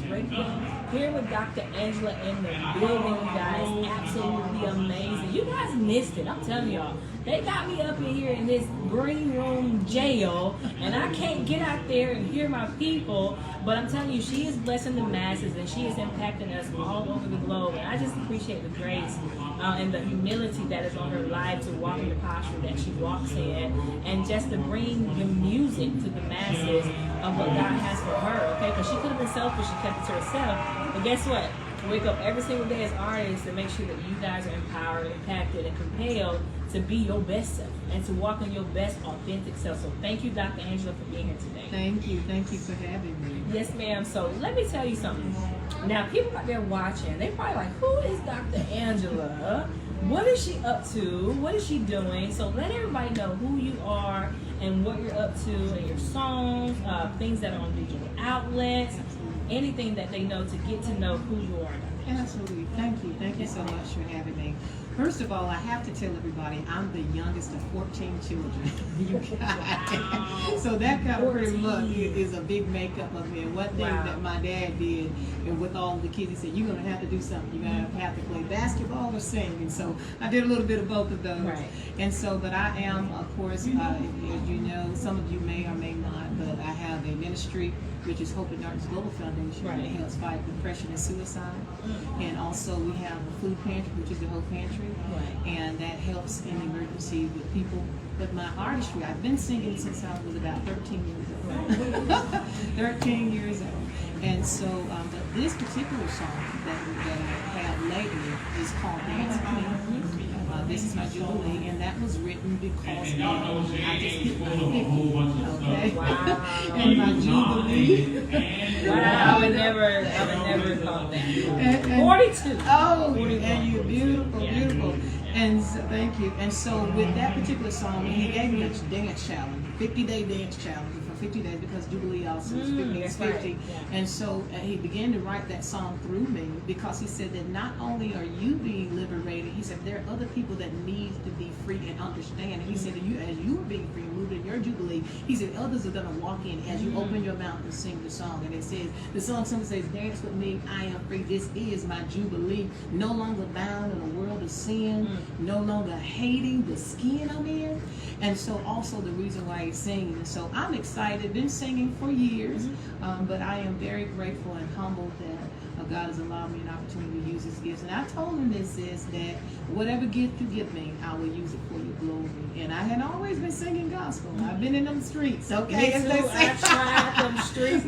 Radio. Here with Dr. Angela in the building, you guys. Absolutely amazing. You guys missed it. I'm telling y'all. They got me up in here in this green room jail, and I can't get out there and hear my people. But I'm telling you, she is blessing the masses, and she is impacting us all over the globe. And I just appreciate the grace and the humility that is on her life to walk in the posture that she walks in, and just to bring the music to the masses of what God has for her. Okay, because she could have been selfish and kept it to herself, but guess what? Wake up every single day as artists to make sure that you guys are empowered, impacted, and compelled to be your best self and to walk in your best authentic self. So thank you, Dr. Angela, for being here today. Thank you for having me. Yes, ma'am. So let me tell you something. Now, people out there watching, they probably like, who is Dr. Angela? What is she up to? What is she doing? So let everybody know who you are and what you're up to, and your songs, things that are on digital outlets, anything that they know to get to know who you are. Absolutely. Thank you so much for having me. First of all, I have to tell everybody I'm the youngest of 14 children. You guys. So that kind of pretty much is a big makeup of me. And one thing that my dad did, and with all the kids, he said, you're going to have to do something. You're going to have to play basketball or sing. And so I did a little bit of both of those. Right. And so, but I am, of course, as you know, some of you may or may not, but I have a ministry, which is Hope and Darkness Global Foundation, that helps fight depression and suicide. And also we have the food pantry, which is the Hope Pantry, and that helps in emergency with people. But my artistry, I've been singing since I was about 13 years old. 13 years old. And so, but this particular song that I have lately is called Dance Queen. This is my Jubilee, and that was written because I just hit my 50, okay? Wow. And my Jubilee. Wow, I would never thought that. And 42. Oh, 41. And you're beautiful, beautiful. And so, thank you. And so with that particular song, he gave me a dance challenge, 50-day dance challenge for 50 days, because Jubilee also is 50 is 50. Right. Yeah. And so he began to write that song through me, because he said that not only are you being liberated, he said there are other people that need to be free and understand. And he said that as you are being free and moved in your Jubilee, he said others are going to walk in as you open your mouth and sing the song. And it says, the song simply says, dance with me, I am free. This is my Jubilee. No longer bound in a world of sin. No longer hating the skin I'm in. And so also the reason why he's singing. And so I'm excited, been singing for years, but I am very grateful and humbled that God has allowed me an opportunity to use his gifts. And I told him this is that whatever gift you give me, I will use it for your glory. And I had always been singing gospel. I've been in them streets, okay? Me too. I tried them streets.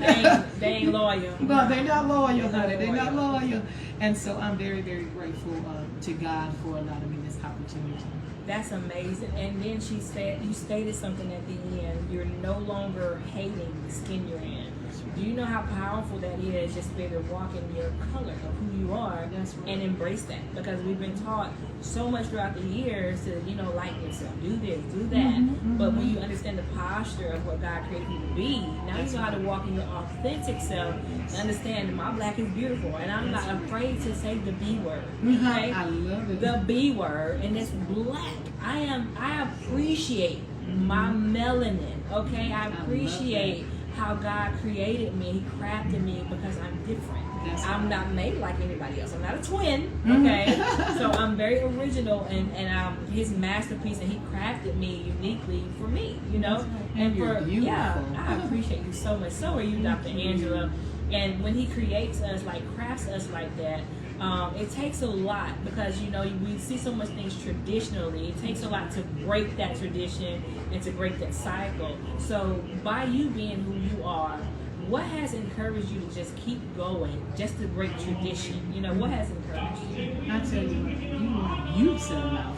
They ain't loyal. But they're not loyal, honey. They're not loyal. And so I'm very, very grateful to God for allowing me this opportunity. That's amazing. And then you stated something at the end. You're no longer hating the skin you're in. Do you know how powerful that is, just to be able to walk in your color of who you are and embrace that? Because we've been taught so much throughout the years to, like yourself, do this, do that. But when you understand the posture of what God created you to be, now you know how to walk in your authentic self and understand that my black is beautiful. And I'm not afraid to say the B word. Okay? I love it. The B word, and it's black. I appreciate my melanin, okay? I appreciate how God created me. He crafted me because I'm different. I'm not made like anybody else. I'm not a twin, okay? So I'm very original, and I'm his masterpiece, and he crafted me uniquely for me, And you're beautiful. I appreciate you so much. So are you, Dr. Angela. And when he creates us, crafts us like that, it takes a lot, because we see so much things traditionally. It takes a lot to break that tradition and to break that cycle. So by you being who you are, what has encouraged you to just keep going, just to break tradition? What has encouraged you? I tell you set them out.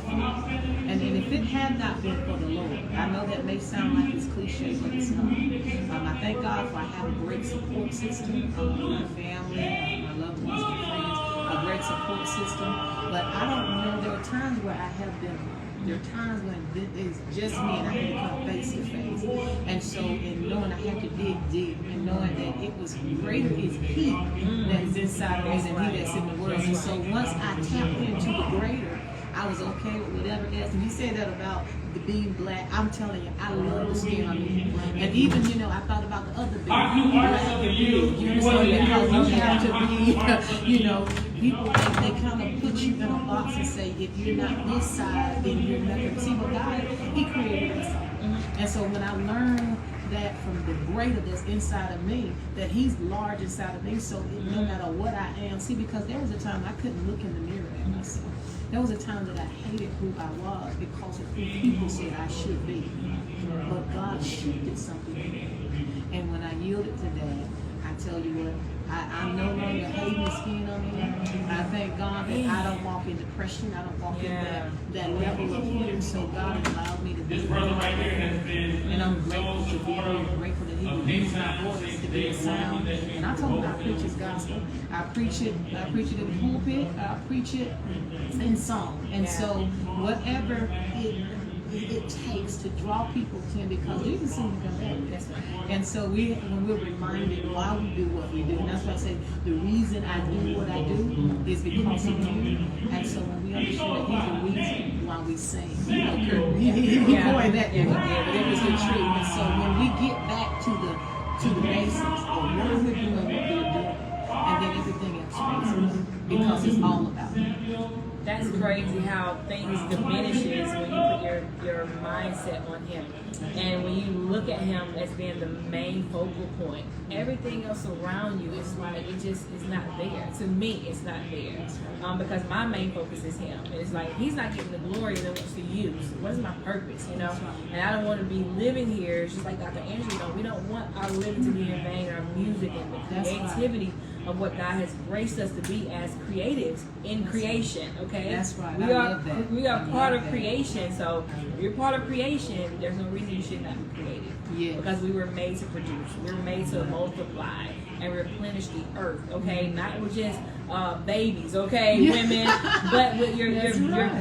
And if it had not been for the Lord, I know that may sound like it's cliche, but it's not. I thank God for I have a great support system, my family, my loved ones, my friends, a great support system. But I don't know, there are times where I have been There are times when it's just me and I had to come face to face. And so, in knowing I had to dig deep and knowing that it was greater is He that is inside of me than He that's in the world. And so, once I tapped into the greater, I was okay with whatever else. And you said that about being black, I'm telling you, I love the skin on me. And even, you know, I thought about the other being black and blue. You understand? Because you have to be, you know, people, they kind of put you in a box and say, if you're not this side, then you're not going to see. But God, He created us all. And so when I learned that from the greater that's inside of me, that He's large inside of me, so no matter what I am, see, because there was a time I couldn't look in the mirror at myself. There was a time that I hated who I was because of who people said I should be. But God shifted something in me. And when I yielded to that, I tell you what, I'm no longer hating the skin on me. I thank God that I don't walk in depression. I don't walk in that level of fear. So God has allowed me to be here. And I'm grateful to be here. I'm grateful that He would use my voice to be a sound. And I told Him I preach His gospel. I preach it in the pulpit. I preach it in song. And so whatever it takes to draw people to Him, because Jesus seems to come back. That's right. And so when we're reminded why we do what we do, and that's why I say the reason I do what I do is because of Him. And so when we understand that He's the reason why we sing, he coined that, but it was the truth. And so when we get back to the basics of what we're doing, what we're doing, and then everything else changes, because it's all about Him. That's crazy how things diminishes when you put your mindset on Him. And when you look at Him as being the main focal point, everything else around you is like, it just is not there. To me, it's not there. Because my main focus is Him. It's like, He's not getting the glory that wants to use. What is my purpose, you know? And I don't want to be living here, just like Dr. Andrew, you know, we don't want our living to be in vain, our music and the creativity of what God has graced us to be as creatives in creation, okay? That's right. We are part of creation, so if you're part of creation, there's no reason you should not be creative. Yes. Because we were made to produce. We were made to multiply and replenish the earth, okay? Not with just babies, okay, women, but with your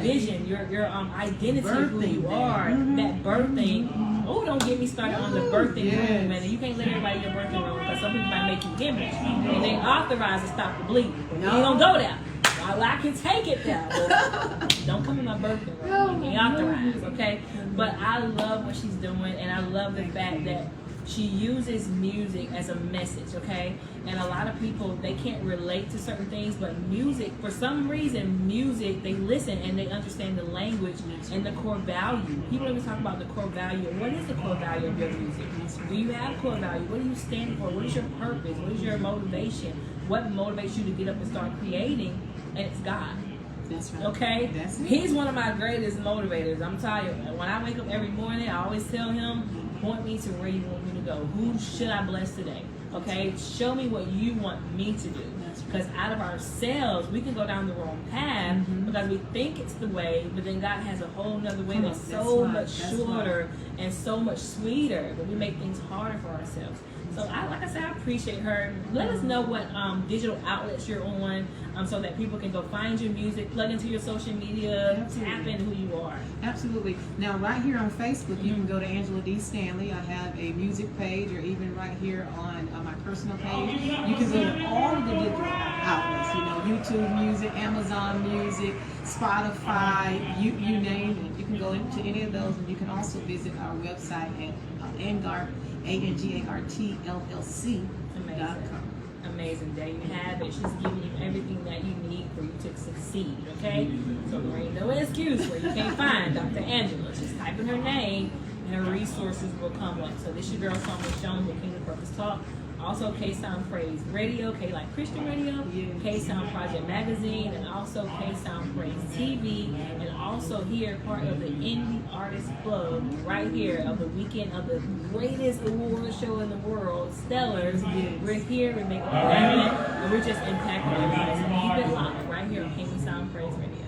vision, your identity of who you are, that birthing. Oh, don't get me started on the birthing room, man. You can't let everybody in your birthing room because some people might make you hemorrhage. And they authorize to stop the bleeding. But you don't go there. Well, I can take it there. But don't come in my birthing room. You ain't authorized, okay? But I love what she's doing, and I love the fact that she uses music as a message, okay? And a lot of people, they can't relate to certain things, but music, for some reason, music, they listen and they understand the language and the core value. People always talk about the core value. What is the core value of your music? Do you have core value? What do you stand for? What is your purpose? What is your motivation? What motivates you to get up and start creating? And it's God. That's right. Okay? That's it. He's one of my greatest motivators. I'm telling you, when I wake up every morning, I always tell him, point me to where you want me to go. Who should I bless today? Okay? Show me what you want me to do. Because out of ourselves, we can go down the wrong path because we think it's the way, but then God has a whole nother way that's so much shorter and so much sweeter, but we make things harder for ourselves. So, like I said, I appreciate her. Let us know what digital outlets you're on so that people can go find your music, plug into your social media, tap in who you are. Absolutely. Now, right here on Facebook, you can go to Angela D. Stanley. I have a music page, or even right here on my personal page. You can go to all of the digital outlets, you know, YouTube Music, Amazon Music, Spotify, you name it. You can go into any of those, and you can also visit our website at Angart, ANGARTLLC.com. Amazing. There you have it. She's giving you everything that you need for you to succeed, okay? So there ain't no excuse where you can't find Dr. Angela. Just type in her name and her resources will come up. So this is your girl, Psalmist Natasha with Kingdom Purpose Talk. Also K-Sound Praize Radio, K-Like Christian Radio, K-Sound Project Magazine, and also K-Sound Praize TV, and also here part of the Indie Artist Club right here of the weekend of the greatest award show in the world, Stellars. We're here, we're making it happen, and we're just impacting everybody. So keep it locked right here on K-Sound Praize Radio.